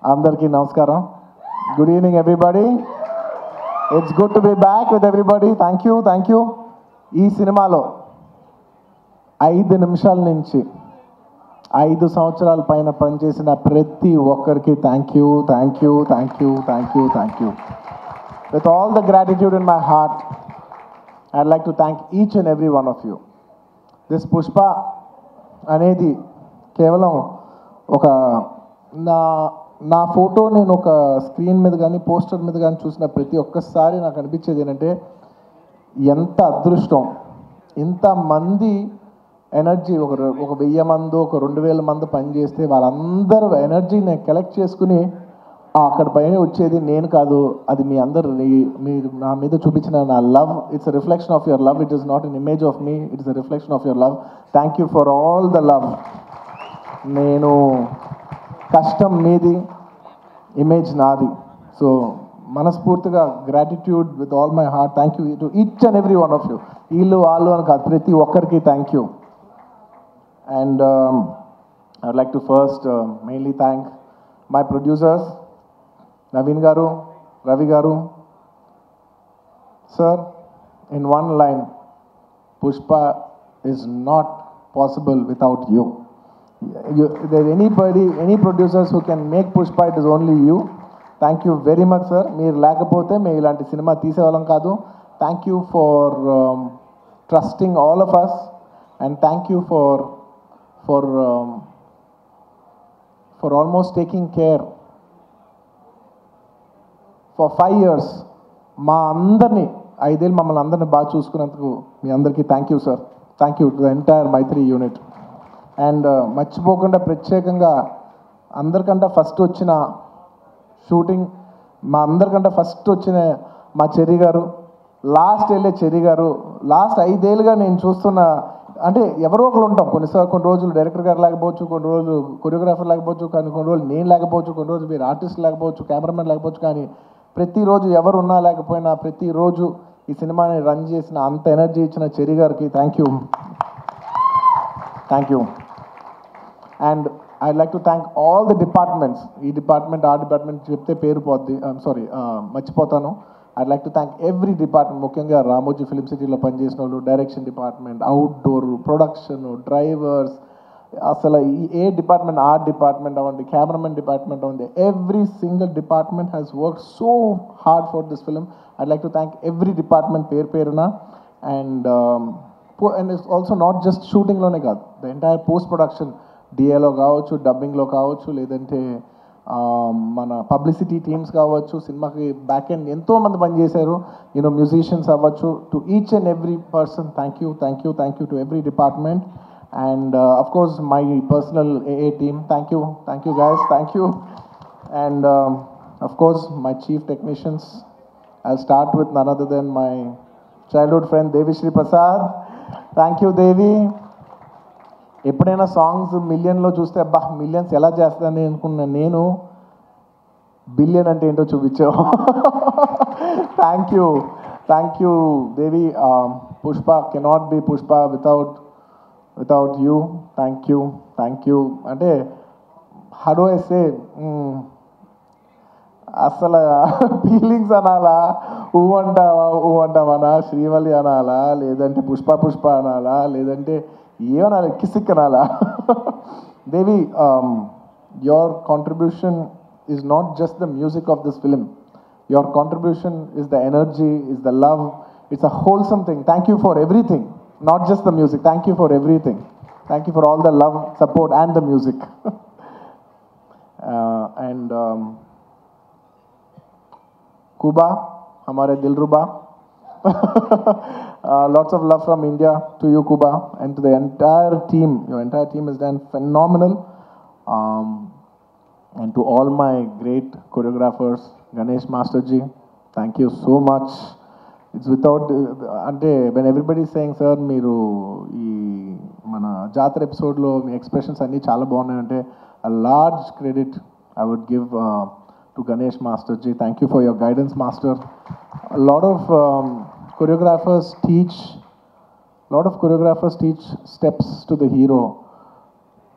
Andarki namaskaram. Good evening, everybody. It's good to be back with everybody. Thank you. ఈ సినిమాలో 5 నిమిషాల నుంచి 5 సంవత్సరాల పైన పనిచేసిన ప్రతి ఒక్కరికి thank you. With all the gratitude in my heart, I'd like to thank each and every one of you. This Pushpa అనేది కేవలం ఒక నా ఫోటో నేను ఒక స్క్రీన్ మీద కానీ పోస్టర్ మీద కానీ చూసిన ప్రతి ఒక్కసారి నాకు అనిపించేది ఏంటంటే ఎంత అదృష్టం, ఇంతమంది ఎనర్జీ ఒక 1000 మంది ఒక 2000 మంది పనిచేస్తే వాళ్ళందరూ ఎనర్జీని కలెక్ట్ చేసుకుని అక్కడ పైన వచ్చేది నేను కాదు, అది మీ అందరు మీరు నా మీద చూపించిన నా love. It's a reflection of your love. It is not an image of me, it is a reflection of your love. Thank you for all the love. నేను కష్టం మీది, ఇమేజ్ నాది. సో మనస్ఫూర్తిగా gratitude with all my heart. Thank you to each and every one of you. వీళ్ళు వాళ్ళు అని కాదు, ప్రతి ఒక్కరికి thank you. And I would like to first mainly thank my producers Naveen గారు, రవి గారు. Sir, in one line, Pushpa is not possible without you. There any producers who can make Pushpa, it is only you. Thank you very much, sir. మీరు లేకపోతే మేము ఇలాంటి cinema తీసేవాళ్ళం కాదు. Thank you for trusting all of us, and thank you for almost taking care for 5 years. మా అందరినీ 5 ఏళ్ళు మమ్మల్ని అందరినీ బాగా చూసుకున్నందుకు మీ అందరికీ thank you sir. Thank you to the entire Mythri unit. And మర్చిపోకుండా ప్రత్యేకంగా అందరికంటే ఫస్ట్ వచ్చిన షూటింగ్, మా అందరికంటే ఫస్ట్ వచ్చిన మా చెర్రీ గారు, లాస్ట్ వెళ్ళే చెర్రీ గారు. లాస్ట్ 5 ఏళ్ళుగా నేను చూస్తున్న, అంటే ఎవరో ఒకరు ఉంటాం. కొన్ని రోజులు డైరెక్టర్ గారు లేకపోవచ్చు, కొన్ని రోజులు కొరియోగ్రాఫర్ లేకపోవచ్చు, కానీ కొన్ని రోజులు నేను లేకపోవచ్చు, కొన్ని రోజులు మీరు ఆర్టిస్ట్ లేకపోవచ్చు, కెమెరామెన్ లేకపోవచ్చు, కానీ ప్రతిరోజు ఎవరు ఉన్నా లేకపోయినా ప్రతిరోజు ఈ సినిమాని రన్ చేసిన, అంత ఎనర్జీ ఇచ్చిన చెర్రీ గారికి thank you. And I'd like to thank all the departments. ఈ డిపార్ట్మెంట్ ఆ డిపార్ట్మెంట్ చెప్తే పేరు పోద్ది, మర్చిపోతాను. I'd like to thank every department, ముఖ్యంగా రామోజీ ఫిలిం సిటీలో పనిచేసిన వాళ్ళు, direction department, outdoor, production, drivers, అసలు ఏ డిపార్ట్మెంట్ ఆ డిపార్ట్మెంట్ అవ్వండి, కెమెరామెన్ డిపార్ట్మెంట్ అవ్వండి, every single department has work so hard for this film. I'd like to thank every department పేరున. And it's also not just షూటింగ్లోనే కాదు, ద ఎంటైర్ పోస్ట్ ప్రొడక్షన్, డిఏలో కావచ్చు, డబ్బింగ్లో కావచ్చు, లేదంటే మన పబ్లిసిటీ టీమ్స్ కావచ్చు, సినిమాకి బ్యాక్ ఎండ్ ఎంతోమంది పనిచేశారు, మ్యూజిషియన్స్ అవ్వచ్చు. To each and every person thank you to every department. And of course my personal AA team, thank you guys, thank you. And of course my chief technicians. I start with none other than my childhood friend Devi Sri Prasad. Thank you Devi. ఎప్పుడైనా songs మిలియన్లో చూస్తే అబ్బా millions ఎలా చేస్తానని అనుకున్నా, నేను billion అంటే ఏంటో చూపించావు. Thank you Devi. Pushpa cannot be Pushpa without you. Thank you. అంటే హౌ డు ఐ సే, అసలు ఫీలింగ్స్ అనాలా, ఊ అంటావనా, శ్రీవల్లి అనాలా, లేదంటే పుష్ప అనాలా, లేదంటే ఏమనాలి, కిసిక్ అనాలా. Devi, your contribution is not just the music of this film. Your contribution is the energy, is the love. It's a wholesome thing. Thank you for everything, not just the music. Thank you for everything. Thank you for all the love, support and the music. And Kuba, hamare Dilruba. Lots of love from India to you, Kuba, and to the entire team. Your entire team has done phenomenal. And to all my great choreographers, Ganesh Masterji, thank you so much. It's without, when everybody is saying, sir, మీరు ఈ మన జాతర ఎపిసోడ్లో మీ expressions అన్నీ చాలా బాగున్నాయి అంటే, a large credit I would give to Ganesh Masterji. Thank you for your guidance, Master. A lot of choreographers teach steps to the hero,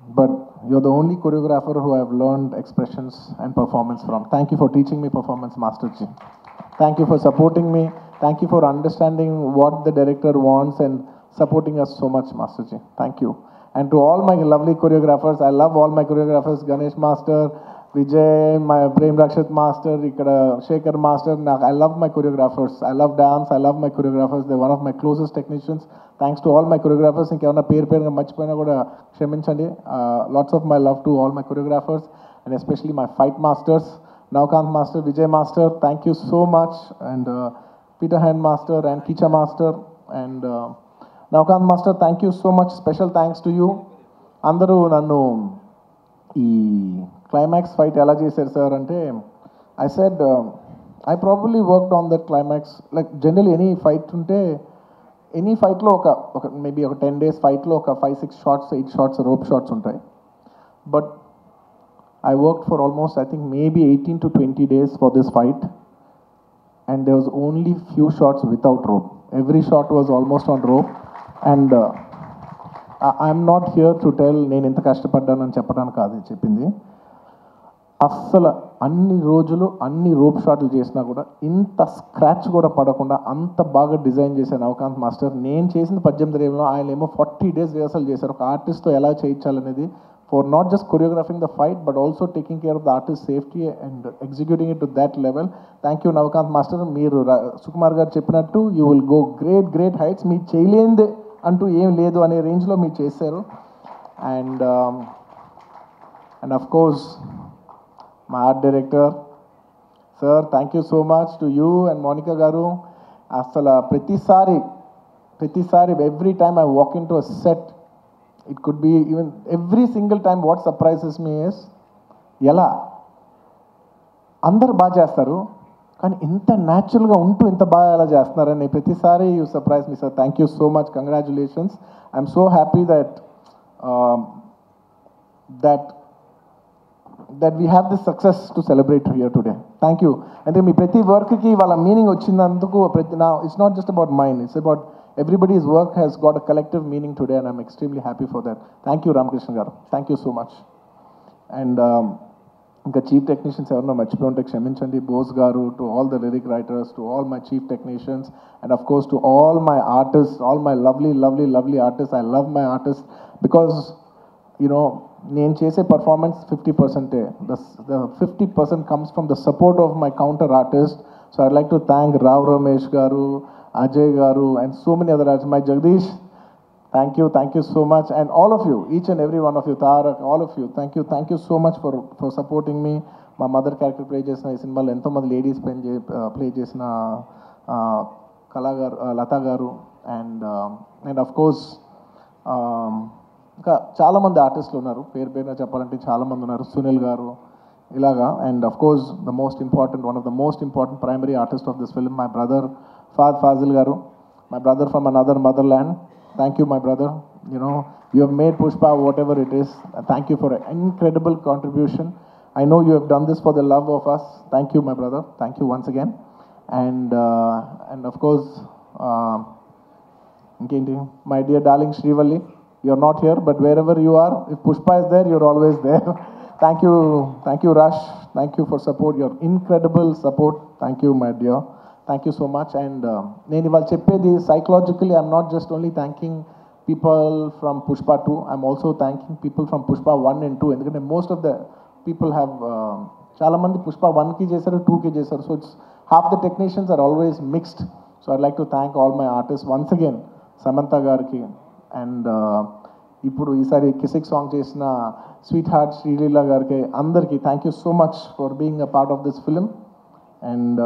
but you're the only choreographer who I've learned expressions and performance from. Thank you for teaching me performance, Master Ji. Thank you for supporting me. Thank you for understanding what the director wants and supporting us so much, Master Ji. Thank you. And to all my lovely choreographers, I love all my choreographers, Ganesh Master, Vijay, my Prem Rakshat Master, Ikkada Shekhar Master. I love my choreographers. I love dance. I love my choreographers. They're one of my closest technicians. Thanks to all my choreographers. ఇంకేమన్నా పేరుగా మర్చిపోయినా కూడా క్షమించండి. Lots of my love to all my choreographers and especially my fight masters, Navkant Master, Vijay Master. Thank you so much. And Peter Hand Master and Kicha Master and Navkant Master, thank you so much. Special thanks to you. అందరూ నన్ను ఈ climax fight ఎలా చేశారు sir అంటే, I said I probably worked on that climax. Like general any fight ఉంటే any ఫైట్లో ఒక maybe ఒక 10 days ఫైట్లో ఒక 5-6 shots 8 shots రోప్ షాట్స్ ఉంటాయి. But I worked for almost, I think, maybe 18 to 20 days for this fight. And there was only few shots without rope. Every shot was almost on rope. And I'm not here to tell నేను ఎంత కష్టపడ్డానని చెప్పడానికి కాదు చెప్పింది. అస్సలు అన్ని రోజులు అన్ని rope షాట్లు చేసినా కూడా ఇంత స్క్రాచ్ కూడా పడకుండా అంత బాగా డిజైన్ చేశాను నవకాంత్ మాస్టర్. నేను చేసిన 18 ఏళ్ళలో ఆయన ఏమో 40 days రిహర్సల్ చేశారు ఒక ఆర్టిస్ట్తో ఎలా చేయించాలనేది. For not just choreographing the fight, but also taking care of the artist's safety and executing it to that level. Thank you, Navkant Master. Meeru Sukumar garu cheppinattu, you will go great heights. Me cheyalende antu em ledu ane range lo meer chesaru. And of course, my art director, sir, thank you so much to you and Monica garu. Asala pratisari every time I walk into a set, it could be even every single time, what surprises me is ఎలా అందరు బాగా చేస్తారు కానీ ఇంత న్యాచురల్గా ఉంటూ ఇంత బాగా ఎలా చేస్తున్నారని ప్రతిసారి you surprise me sir. Thank you so much. Congratulations. I'm so happy that we have this success to celebrate here today. Thank you. అంటే మీ ప్రతి వర్క్కి వాళ్ళ మీనింగ్ వచ్చినందుకు it's not just about mind, it's about everybody's work has got a collective meaning today, and I'm extremely happy for that. Thank you, Ramakrishna garu. Thank you so much. And ఇంకా chief technicians ఎవరన్నా మర్చిపోయి ఉంటే క్షమించండి. బోస్ గారు, to all the lyric writers, to all my chief technicians, and of course to all my artist, all my lovely artist. I love my artist because నేను చేసే performance 50%. The 50% comes from the support of my counter artist. So I'd like to thank Rao Ramesh garu, Ajay garu, and so many other artists. My Jagdish, thank you so much. And all of you, each and every one of you, Tarak, all of you, thank you so much for supporting me. My mother character play chesina ee cinema lo ento mandi ladies play chesina Kala garu, Lata garu, and of course ఇంకా చాలా మంది ఆర్టిస్టులు ఉన్నారు. పేరున చెప్పాలంటే చాలా మంది ఉన్నారు. సునీల్ గారు ఇలాగా. And of course one of the most important primary artist of this film, my brother Fahad Fazil garu, my brother from another motherland. Thank you, my brother. You have made Pushpa whatever it is. Thank you for an incredible contribution. I know you have done this for the love of us. Thank you, my brother. Thank you once again. And of course, my dear darling Srivalli, you're not here, but wherever you are, if Pushpa is there, you're always there. Thank you, Rush. Thank you for support, your incredible support. Thank you, my dear. Thank you so much. And నేను ఇవాళ చెప్పేది psychologically, I'm not just only thanking people from Pushpa 2, I'm also thanking people from Pushpa 1 and 2. ఎందుకంటే most of the people have చాలా మంది Pushpa 1కి చేశారు, 2కి చేశారు. So it's half the technicians are always mixed. So I'd like to thank all my artists once again, Samantha గారికి, and ఇప్పుడు ఈసారి కిసిక్ సాంగ్ చేసిన స్వీట్ హార్ట్ శ్రీలీల గారికి, అందరికీ thank you so much for being a part of this film. And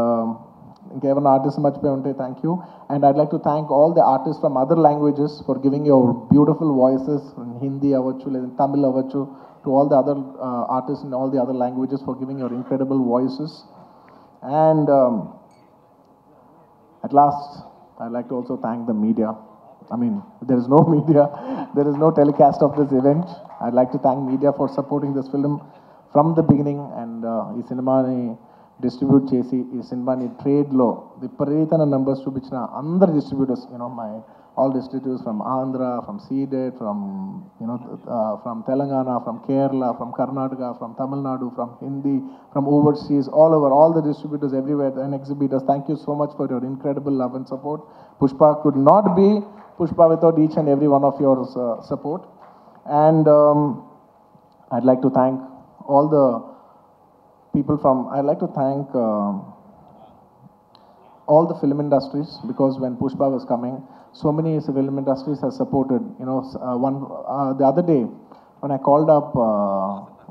ఇంకేమైనా artist మర్చిపోయి ఉంటే thank you. And I'd like to thank all the artist from other languages for giving your beautiful voices. Hindi అవ్వచ్చు, లేదా తమిళ్ అవ్వచ్చు, to all the other artist in all the other languages for giving your incredible voices. And at last, I'd like to also thank the media. I mean, there is no media, there is no telecast of this event. I'd like to thank media for supporting this film from the beginning. And ee cinema ni distribute chesi, ee cinema ni trade lo vipareetana numbers chupichina andaru distributors, my all distributors from Andhra, from Seeded, from from Telangana, from Kerala, from Karnataka, from Tamil Nadu, from Hindi, from overseas, all over, all the distributors everywhere and exhibitors. Thank you so much for your incredible love and support. Pushpa could not be Pushpa without each and every one of your support. And I'd like to thank all the people from. I'd like to thank all the film industries, because when Pushpa was coming, so many film industries have supported. The other day when I called up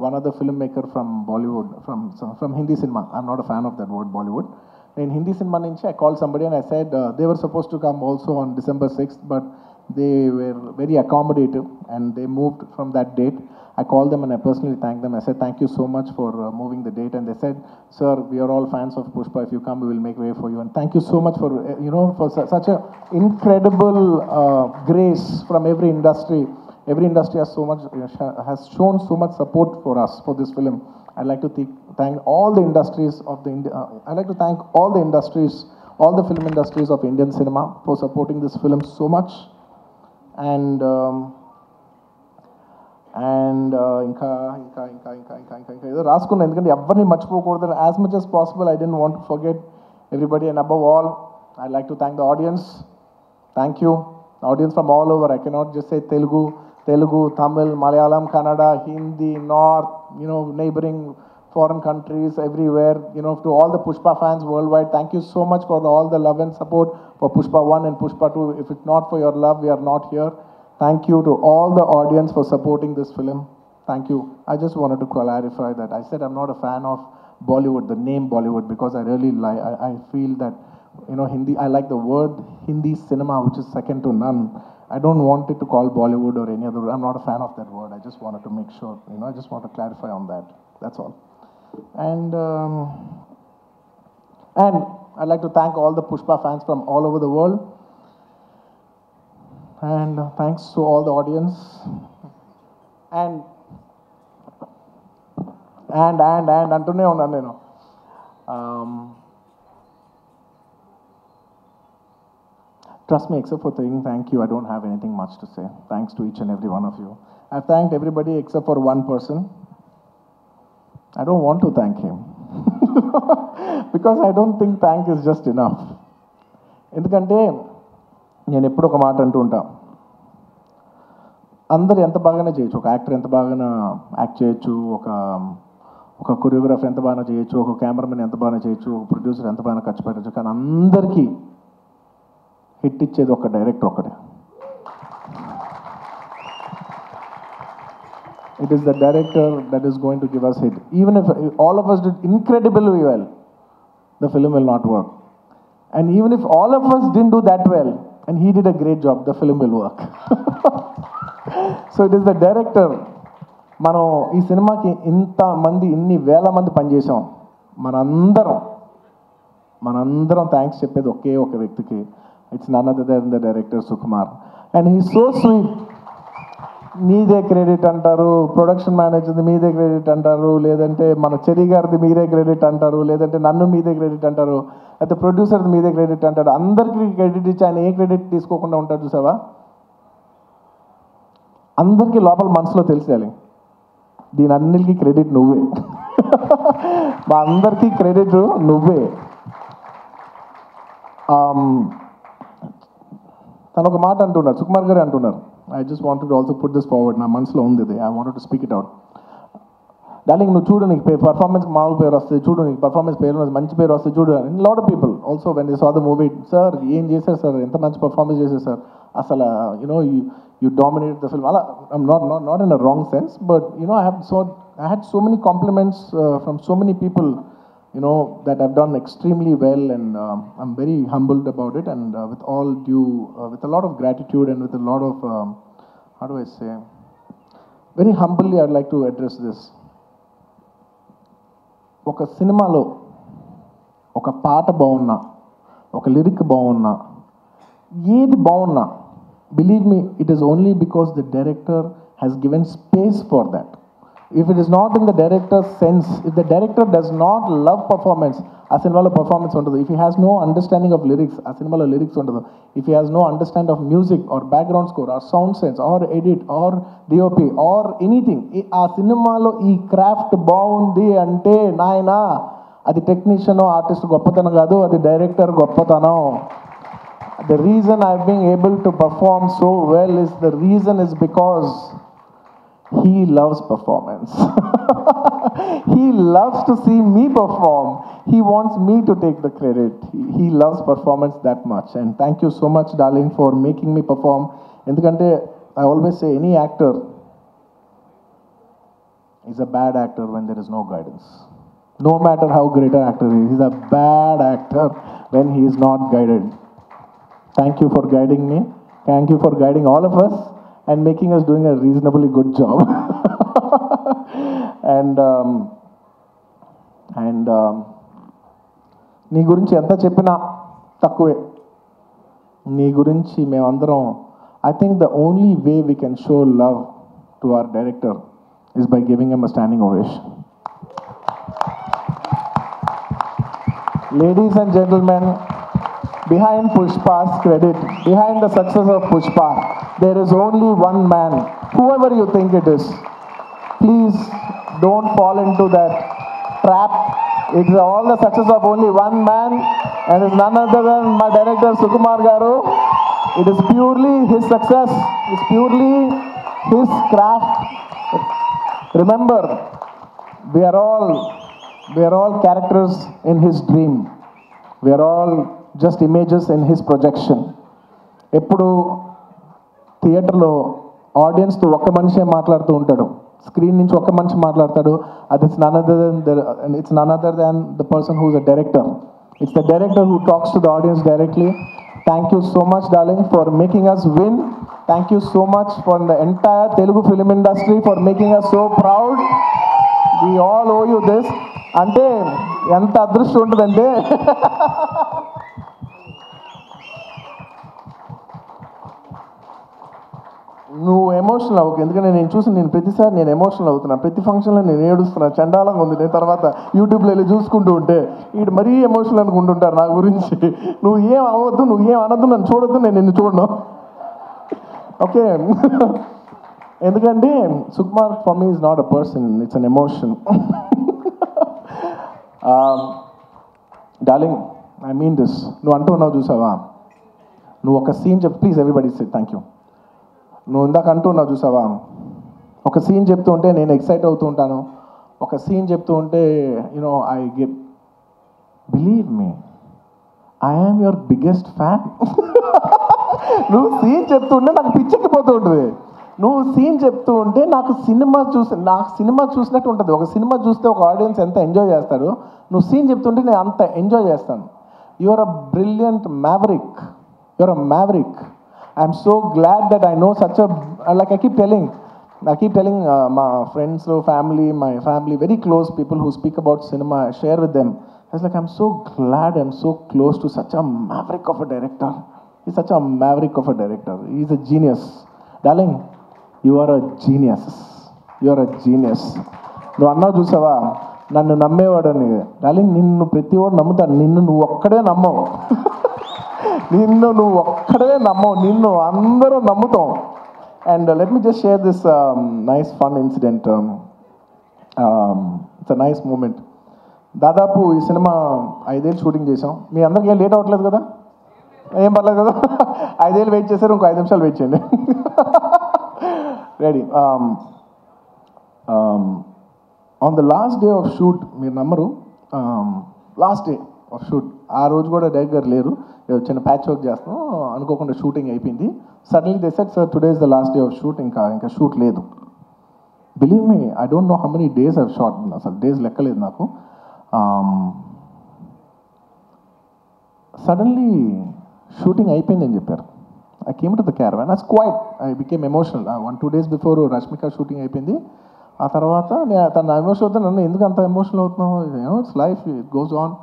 one other filmmaker from Bollywood, from Hindi cinema. I'm not a fan of that word Bollywood. In Hindi cinema nunchi, I called somebody and I said they were supposed to come also on December 6th, but they were very accommodative and they moved from that date. I called them and I personally thanked them. I said, thank you so much for moving the date. And they said, sir, we are all fans of Pushpa. If you come, we will make way for you. And thank you so much for, for such a incredible grace from every industry. Every industry has has shown so much support for us, for this film. I'd like to thank all the industries of I'd like to thank all the industries, all the film industries of Indian cinema for supporting this film so much. And ఇంకా ఏదో రాసుకున్నాను, ఎందుకంటే ఎవరిని మర్చిపోకూడదు. As much as possible, I didn't want to forget everybody. And above all, I'd like to thank the audience. Thank you. The audience from all over. I cannot just say Telugu, Tamil, Malayalam, Kannada, Hindi, North, neighboring foreign countries, everywhere, to all the Pushpa fans worldwide. Thank you so much for all the love and support for Pushpa 1 and Pushpa 2. If it's not for your love, we are not here. Thank you to all the audience for supporting this film. Thank you. I just wanted to clarify that I said I'm not a fan of Bollywood, the name Bollywood, because I really I feel that, Hindi, I like the word Hindi cinema, which is second to none. I don't want it to call Bollywood or any other. I'm not a fan of that word. I just wanted to make sure, I just want to clarify on that. That's all. And I'd like to thank all the Pushpa fans from all over the world. And thanks to all the audience. And అంటూనే ఉన్నాను నేను. Trust me, except for saying thank you, I don't have anything much to say. Thanks to each and every one of you. I've thanked everybody except for one person. I don't want to thank him. Because I don't think thank is just enough. ఎందుకంటే నేను ఎప్పుడు ఒక మాట అంటూ ఉంటా, అందరు ఎంత బాగానే చేయొచ్చు, ఒక యాక్టర్ ఎంత బాగా యాక్ట్ చేయొచ్చు, ఒక కొరియోగ్రాఫర్ ఎంత బాగా చేయొచ్చు, ఒక కెమెరామెన్ ఎంత బాగా చేయొచ్చు, ఒక ప్రొడ్యూసర్ ఎంత బాగా ఖర్చు పెట్టచ్చు, కానీ అందరికీ హిట్ ఇచ్చేది ఒక డైరెక్టర్ ఒక్కడే. It is the director that is going to give us hit. Even if all of us did incredibly well, the film will not work. And even if all of us didn't do that well, and he did a great job, the film will work. So it is the director. మనం ఈ సినిమాకి ఇన్ని వేల మంది పనిచేసాం. మనందరం thanks చెప్పేది ఒకే ఒక వ్యక్తికి. It's none other than the director Sukumar. And he so sweet. మీదే క్రెడిట్ అంటారు, ప్రొడక్షన్ మేనేజర్ది మీదే క్రెడిట్ అంటారు, లేదంటే మన చెరి గారిది మీదే క్రెడిట్ అంటారు, లేదంటే నన్ను మీదే క్రెడిట్ అంటారు, అయితే ప్రొడ్యూసర్ది మీదే క్రెడిట్ అంటారు. అందరికీ క్రెడిట్ ఇచ్చి ఆయన ఏ క్రెడిట్ తీసుకోకుండా ఉంటాడు చూసావా. అందరికీ లోపల మనసులో తెలిసేయాలి, దీని అన్నిటికీ క్రెడిట్ నువ్వే. మా అందరికీ క్రెడిట్ నువ్వే. తను ఒక మాట అంటున్నారు, సుకుమార్ గారు అంటున్నారు. I just wanted to also put this forward. నా మనసులో ఉంది ఇది. I wanted to speak it out. Darling, నువ్వు చూడు, నీకు పర్ఫార్మెన్స్కి మామూలు పేరు వస్తుంది, చూడు నీకు పర్ఫార్మెన్స్ పేరు మంచి పేరు వస్తుంది, చూడు. And lot of people also when they saw the movie, sir ఏం చేశారు సార్, ఎంత మంచి పర్ఫార్మెన్స్ చేశారు సార్, అసలు you dominated the film. I'm not in a wrong sense, but I had so many compliments from so many people, that I've done extremely well, and I'm very humbled about it, and with all due, with a lot of gratitude and with a lot of, how do I say, very humbly I'd like to address this. ఒక సినిమాలో ఒక పాట బాగున్నా, ఒక lyric బాగున్నా, ఏది బాగున్నా, believe me, it is only because the director has given space for that. if it is not in the director's sense, if the director does not love performance, ఆ సినిమాలో పర్ఫార్మెన్స్ ఉండదు. If he has no understanding of lyrics, ఆ సినిమాలో lyrics ఉండదు. If he has no understanding of music or background score or sound sense or edit or DOP or anything, ఆ సినిమాలో ఈ craft బాగుంది అంటే నాయనా అది టెక్నీషియన్ ఆర్టిస్ట్ గొప్పతనం కాదు, అది డైరెక్టర్ గొప్పతనం. The reason I've been able to perform so well is because he loves performance. He loves to see me perform. He wants me to take the credit. He loves performance that much. And thank you so much, darling, for making me perform. Endukante I always say any actor is a bad actor when there is no guidance. No matter how great an actor is, he's a bad actor when he is not guided. Thank you for guiding me. Thank you for guiding all of us and making us doing a reasonably good job. and నీ గురించి ఎంత చెప్పినా తక్కువే. నీ గురించి మేమందరం, I think the only way we can show love to our director is by giving him a standing ovation. Ladies and gentlemen, behind Pushpa's credit, behind the success of Pushpa, there is only one man, whoever you think it is. Please don't fall into that trap. It's all the success of only one man, and it's none other than my director Sukumar Garu. It is purely his success. It's purely his craft. Remember, we are all characters in his dream. We are all just images in his projection. ఎప్పుడు థియేటర్లో ఆడియన్స్తో ఒక్క మనిషే మాట్లాడుతూ ఉంటాడు, screen నుంచి ఒక్క మనిషి మాట్లాడతాడు. అది it's none other than the person who is a director. It's the director who talks to the audience directly. Thank you so much darling for making us win. Thank you so much for the entire Telugu film industry for making us so proud. We all owe you this. అంటే ఎంత అదృష్టం ఉంటుందంటే నువ్వు emotional అవ్వకు. ఎందుకంటే నేను ప్రతిసారి నేను ఎమోషనల్ అవుతున్నా. ప్రతి ఫంక్షన్లో నేను ఏడుస్తున్నా, చండాలంగా ఉంది. నేను తర్వాత యూట్యూబ్లో వెళ్ళి చూసుకుంటూ ఉంటే వీడు మరీ ఎమోషనల్ అనుకుంటుంటారు నా గురించి. నువ్వు ఏం అవ్వద్దు, నువ్వు ఏం అనద్దు, నన్ను చూడొద్దు, నేను నిన్ను చూడను, ఓకే? ఎందుకంటే Sukumar for me is not a person, it's an emotion. Darling, I mean this. నువ్వు అంటున్నావు చూసావా, నువ్వు ఒక సీన్ చెప్పు. Please everybody say thank you. నువ్వు ఇందాక అంటున్నావు చూసావా, ఒక సీన్ చెప్తూ ఉంటే నేను ఎక్సైట్ అవుతూ ఉంటాను. ఒక సీన్ చెప్తూ ఉంటే you know I get, believe me, I am your biggest fan. నువ్వు సీన్ చెప్తూ ఉంటే నాకు పిచ్చెక్కిపోతూ ఉంటుంది. నువ్వు సీన్ చెప్తూ ఉంటే నాకు సినిమా చూసినట్టు ఉంటుంది. ఒక సినిమా చూస్తే ఒక ఆడియన్స్ ఎంత ఎంజాయ్ చేస్తాడో, నువ్వు సీన్ చెప్తుంటే నేను అంత ఎంజాయ్ చేస్తాను. You are a brilliant maverick. You are a maverick. I'm so glad that I know such a, like I keep telling my friends, my family, very close people who speak about cinema, I share with them. I was like, I'm so glad I'm so close to such a maverick of a director. He's such a maverick of a director. He's a genius. Darling, you are a genius. You are a genius. నువ్వు అన్నావు చూసావా, నన్ను నమ్మేవాడని. Darling, నిన్ను ప్రతివాడు నమ్ముతాను, నిన్ను నువ్వు ఒక్కడే నమ్మవు. నిన్ను నువ్వు ఒక్కడే నమ్మవు, నిన్ను అందరూ నమ్ముతాం. And let me just share this nice fun incident. It's a nice moment. దాదాపు ఈ సినిమా 5 ఏళ్ళు షూటింగ్ చేసాం. మీ అందరికీ ఏం లేట్ అవ్వట్లేదు కదా? ఏం పర్లేదు కదా? 5 ఏళ్ళు వెయిట్ చేశారు, ఇంకో 5 నిమిషాలు వెయిట్ చేయండి. Ready. On the last day of shoot, మీరు నమ్మరు, లాస్ట్ డే ఆఫ్ షూట్, ఆ రోజు కూడా డైరెక్టర్ గారు లేరు, చిన్న ప్యాచ్ వర్క్ చేస్తాం అనుకోకుండా షూటింగ్ అయిపోయింది. Suddenly they said, sir today is the last day of shoot, ఇంకా షూట్ లేదు. Believe me, I don't know how many days I've shot. అసలు డేస్ లెక్కలేదు నాకు. సడన్లీ షూటింగ్ అయిపోయిందని చెప్పారు. I came to the caravan, I was quite, I became emotional. 1-2 days before Rashmika shooting అయిపోయింది. ఆ తర్వాత తన ఎమోషన్ అవుతా, నన్ను ఎందుకు అంత ఎమోషనల్ అవుతున్నావు, it's life, it goes on.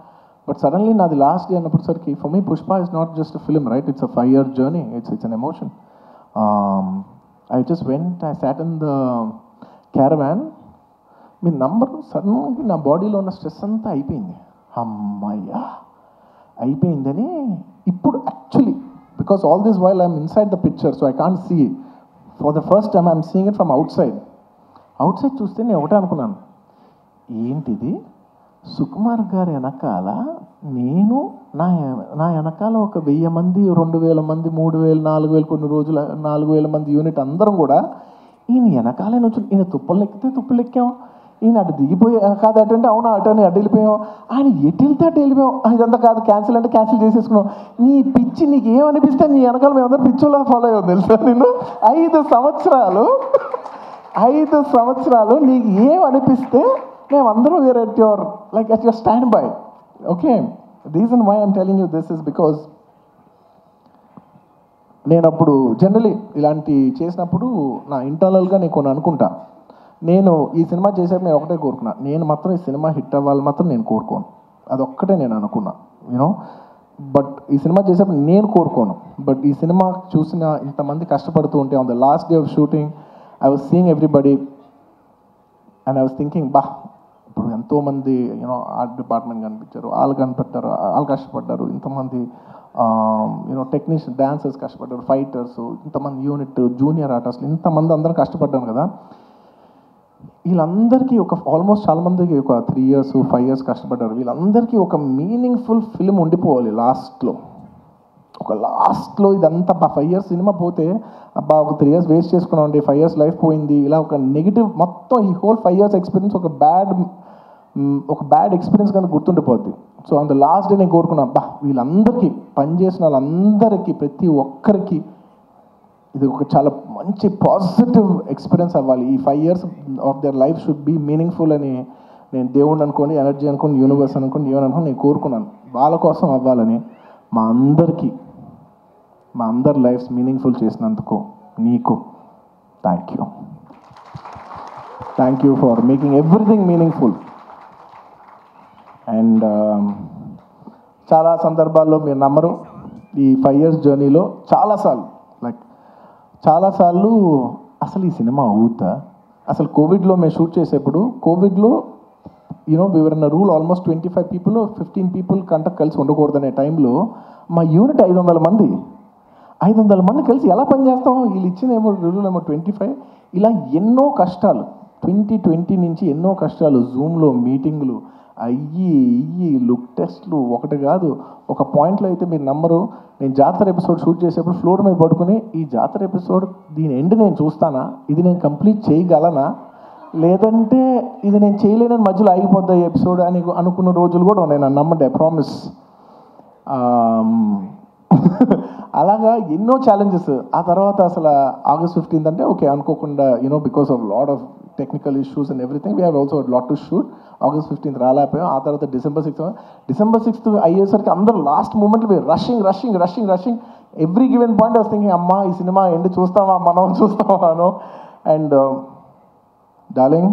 But suddenly నాది లాస్ట్ డే అన్నప్పటిసరికి, for me Pushpa is not just a film, right? It's a 5-year journey. It's an emotion. I just went, I sat in the caravan మీ number సడన్గా నా బాడీలో ఉన్న stress అంతా అయిపోయింది. అమ్మయ్యా అయిపోయిందని ఇప్పుడు actually because all this while I'm inside the picture so I can't see for the first time I'm seeing it from outside చూస్తే నేను ఒకటే అనుకున్నాను, ఏంటిది సుకుమార్ గారి వెనకాల నేను నా వెనకాల ఒక 1000 మంది 2000 మంది 3000 4000 కొన్ని రోజులు 4000 మంది యూనిట్ అందరం కూడా ఈయన వెనకాలే నుంచి ఈయన తుప్పలు ఎక్కితే తుప్పలు ఎక్కాం, ఈయన అటు దిగిపోయి కాదు అటు అంటే అవునా అటు అని అటు వెళ్ళిపోయాం, ఆయన ఎటు వెళ్తే అటు వెళ్ళిపోయాం, ఇదంతా కాదు క్యాన్సిల్ అంటే క్యాన్సిల్ చేసేసుకున్నాం. నీ పిచ్చి నీకు ఏమనిపిస్తే నీ వెనకాల మేమందరం పిచ్చోలా ఫాలో అయ్యాం తెలుసా. నేను 5 సంవత్సరాలు నీకు ఏమనిపిస్తే మేమందరూ were at your standby. Okay, reason why I'm telling you this is because నేను అప్పుడు జనరలీ ఇలాంటి చేసినప్పుడు నా ఇంటర్నల్గా నేను కొన్ని అనుకుంటా. నేను ఈ సినిమా చేసేప్పుడు నేను ఒకటే కోరుకున్నా, నేను మాత్రం ఈ సినిమా హిట్ అవ్వాలి మాత్రం నేను కోరుకోను, అదొక్కటే నేను అనుకున్నా యూనో. బట్ ఈ సినిమా చేసేప్పుడు నేను కోరుకోను, బట్ ఈ సినిమా చూసిన ఇంతమంది కష్టపడుతూ ఉంటే on the last day of shooting I was seeing everybody and I was thinking ఇప్పుడు ఎంతోమంది యూనో ఆర్ట్ డిపార్ట్మెంట్ కనిపించారు, వాళ్ళు కనిపెట్టారు, వాళ్ళు కష్టపడ్డారు, ఇంతమంది యూనో టెక్నీషియన్ డాన్సర్స్ కష్టపడ్డారు, ఫైటర్స్, ఇంతమంది యూనిట్ జూనియర్ ఆర్టిస్టులు ఇంతమంది అందరం కష్టపడ్డాను కదా. వీళ్ళందరికీ ఆల్మోస్ట్ చాలా మందికి ఒక 3 years 5 years కష్టపడ్డారు. వీళ్ళందరికీ ఒక మీనింగ్ఫుల్ ఫిల్మ్ ఉండిపోవాలి లాస్ట్లో. ఇదంతా 5 years సినిమా పోతే అబ్బా ఒక 3 years వేస్ట్ చేసుకున్నామండి, 5 years లైఫ్ పోయింది, ఇలా ఒక నెగిటివ్ మొత్తం ఈ హోల్ 5 years ఎక్స్పీరియన్స్ ఒక బ్యాడ్ ఎక్స్పీరియన్స్ కనుక గుర్తుండిపోద్ది. సో అంత లాస్ట్ డే నేను కోరుకున్నా, వీళ్ళందరికీ పనిచేసిన వాళ్ళందరికీ ప్రతి ఒక్కరికి ఇది ఒక చాలా మంచి పాజిటివ్ ఎక్స్పీరియన్స్ అవ్వాలి. ఈ 5 years of their life should be meaningful అని నేను దేవుడిని అనుకోండి, ఎనర్జీ అనుకోండి, యూనివర్స్ అనుకోండి, ఏమని అనుకోండి నేను కోరుకున్నాను. వాళ్ళ కోసం అవ్వాలని మా అందరి లైఫ్స్ మీనింగ్ఫుల్ చేసినందుకు నీకు thank you for making everything meaningful. And చాలా సందర్భాల్లో మీరు నమ్మరు, ఈ 5 years జర్నీలో చాలాసార్లు అసలు ఈ సినిమా అవుతా, అసలు కోవిడ్లో మేము షూట్ చేసేప్పుడు కోవిడ్లో you know we were in rule almost 25 people 15 people కంట కలిసి ఉండకూడదనే టైంలో మా యూనిట్ 500 మంది కలిసి ఎలా పనిచేస్తాం, వీళ్ళు ఇచ్చిన రూల్ 25. ఇలా ఎన్నో కష్టాలు 2020 నుంచి ఎన్నో కష్టాలు, జూమ్లో మీటింగ్లు అయ్యి లుక్ టెస్ట్లు ఒకటి కాదు. ఒక పాయింట్లో అయితే మీరు నమ్మరు, నేను జాతర ఎపిసోడ్ షూట్ చేసేప్పుడు ఫ్లోర్ మీద పడుకుని ఈ జాతర ఎపిసోడ్ దీని ఎండ్ నేను చూస్తానా, ఇది నేను కంప్లీట్ చేయగలనా, లేదంటే ఇది నేను చేయలేనని మధ్యలో ఆగిపోద్దా ఈ ఎపిసోడ్ అని అనుకున్న రోజులు కూడా ఉన్నాయి. నన్ను నమ్మండి, ఐ ప్రామిస్. అలాగా ఎన్నో ఛాలెంజెస్. ఆ తర్వాత అసలు August 15th అంటే ఓకే అనుకోకుండా you know because of lot of technical issues and everything we have also lot to shoot. August 15th రాలేకపోయాం. ఆ తర్వాత December 6th అయ్యేసరికి అందరూ లాస్ట్ మూమెంట్లో rushing every given point was thinking అమ్మా ఈ సినిమా ఎండ్ చూస్తామా అనో. And darling,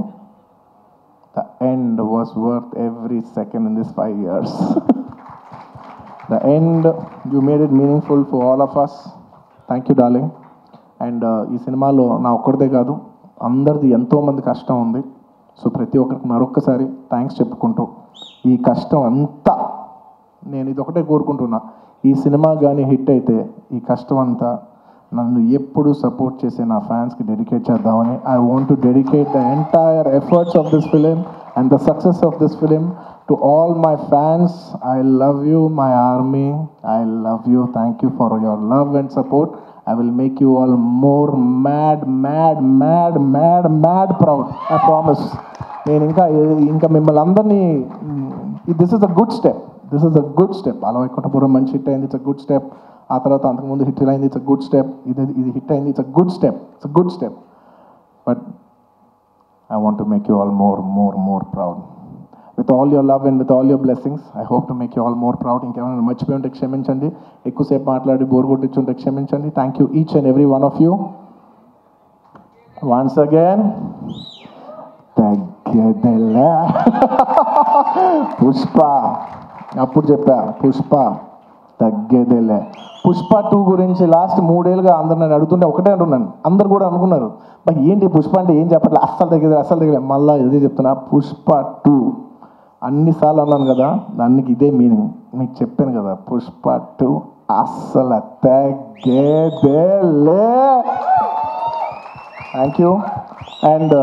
the end was worth every second in this 5 years. The end, you made it meaningful for all of us. Thank you, darling. And ఈ సినిమాలో నా ఒక్కడిదే కాదు, అందరిది ఎంతోమంది కష్టం ఉంది. సో ప్రతి ఒక్కరికి మరొక్కసారి థ్యాంక్స్ చెప్పుకుంటూ, ఈ కష్టం అంతా నేను ఇది ఒకటే కోరుకుంటున్నా, ఈ సినిమా కానీ హిట్ అయితే ఈ కష్టం అంతా నన్ను ఎప్పుడు సపోర్ట్ చేసే నా ఫ్యాన్స్కి డెడికేట్ చేద్దామని. I want to dedicate the entire efforts of this film and the success of this film to all my fans. I love you, my army. I love you. Thank you for your love and support. I will make you all more mad proud. I promise. నేను ఇంకా మిమ్మల్ని అందరినీ, this is a good step. అలా వైకుంఠపురం మంచి hit అయింది, it's a good step. ఆ తర్వాత అంతకుముందు హిట్ అయింది, ఇట్స్ అ గుడ్ స్టెప్. ఇది హిట్ అయింది, it's a good step. But I want to make you all more proud. With all your love and with all your blessings, I hope to make you all more proud. ఇంకేమైనా మర్చిపోయి ఉంటే క్షమించండి, ఎక్కువసేపు మాట్లాడి bore కొట్టించుంటే క్షమించండి. Thank you each and every one of you. Once again Pushpa, అప్పుడు చెప్పా పుష్ప తగ్గేదేలే. పుష్ప 2 గురించి లాస్ట్ 3 ఏళ్ళుగా అందరు నన్ను అడుగుతుంటే ఒకటే అంటున్నాను. అందరు కూడా అనుకున్నారు, బట్ ఏంటి పుష్ప అంటే ఏం చెప్పట్లే, అస్సలు తగ్గేది. మళ్ళీ ఇదే చెప్తున్నా, పుష్ప 2 అన్నిసార్లు అన్నాను కదా, దానికి ఇదే మీనింగ్. మీకు చెప్పాను కదా, పుష్ప 2 అస్సలు తగ్గేదేలే. Thank you. అండ్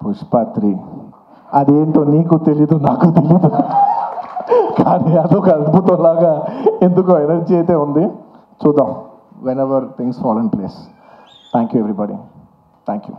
పుష్ప 3 అదేంటో నీకు తెలీదు, నాకు తెలీదు, కానీ అదొక అద్భుతంలాగా ఎందుకో ఎనర్జీ అయితే ఉంది. చూద్దాం, when ever things fall in place. Thank you everybody. Thank you.